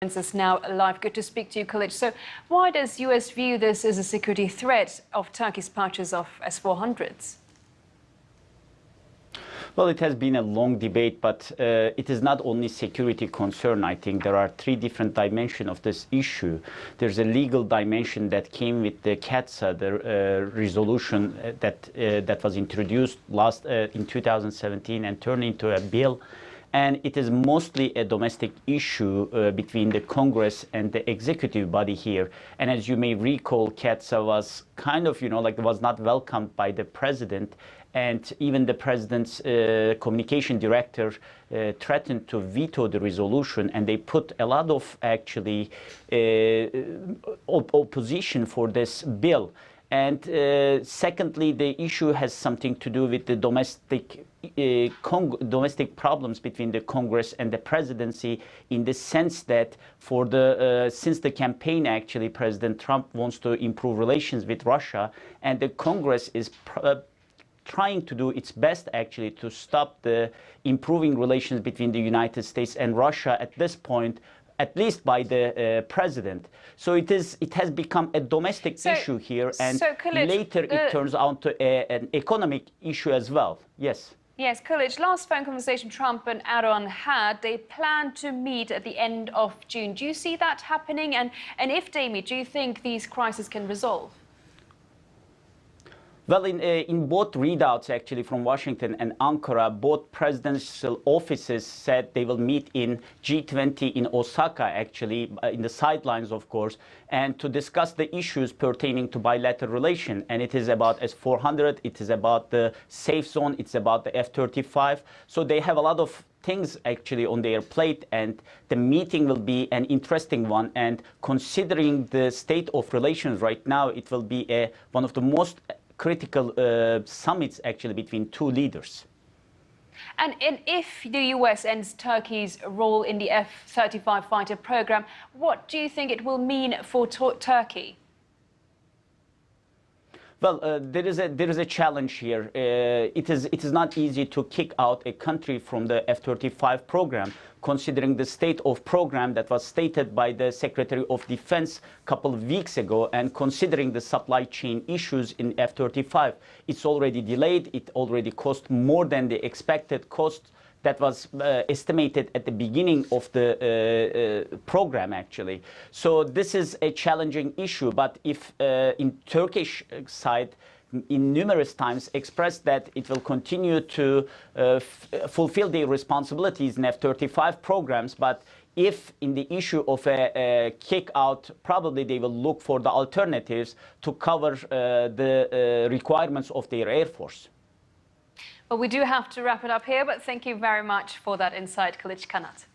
Us now live. Good to speak to you, Kilic. So why does US view this as a security threat of Turkey's purchase of S-400s? Well, it has been a long debate, but it is not only security concern. I think there are three different dimensions of this issue. There's a legal dimension that came with the CATSA, the resolution that was introduced in 2017 and turned into a bill. And it is mostly a domestic issue between the Congress and the executive body here. And as you may recall, CATSA was kind of, was not welcomed by the president. And even the president's communication director threatened to veto the resolution. And they put a lot of, actually, opposition for this bill. And secondly, the issue has something to do with the domestic problems between the Congress and the presidency, in the sense that since the campaign, actually, President Trump wants to improve relations with Russia, and the Congress is trying to do its best, actually, to stop the improving relations between the United States and Russia at this point, at least by the president. So it has become a domestic issue here, and later it turns out to an economic issue as well. Yes. Yes, Kilic, last phone conversation Trump and Erdogan had, they plan to meet at the end of June. Do you see that happening? And if they meet, do you think these crises can resolve? Well, in both readouts, actually, from Washington and Ankara, both presidential offices said they will meet in G20 in Osaka, actually, in the sidelines, of course, and to discuss the issues pertaining to bilateral relations. And it is about S-400, it is about the safe zone, it's about the F-35. So they have a lot of things, actually, on their plate, and the meeting will be an interesting one. And considering the state of relations right now, it will be one of the most critical summits, actually, between two leaders. And if the US ends Turkey's role in the F-35 fighter program, what do you think it will mean for Turkey? Well, there is a challenge here. It is not easy to kick out a country from the F-35 program, considering the state of program that was stated by the Secretary of Defense a couple of weeks ago, and considering the supply chain issues in F-35. It's already delayed. It already cost more than the expected cost that was estimated at the beginning of the program, actually. So this is a challenging issue. But if in Turkish side, in numerous times expressed that it will continue to fulfill their responsibilities in F-35 programs, but if in the issue of a kick-out, probably they will look for the alternatives to cover the requirements of their Air Force. Well, we do have to wrap it up here, but thank you very much for that insight, Kilic Kanat.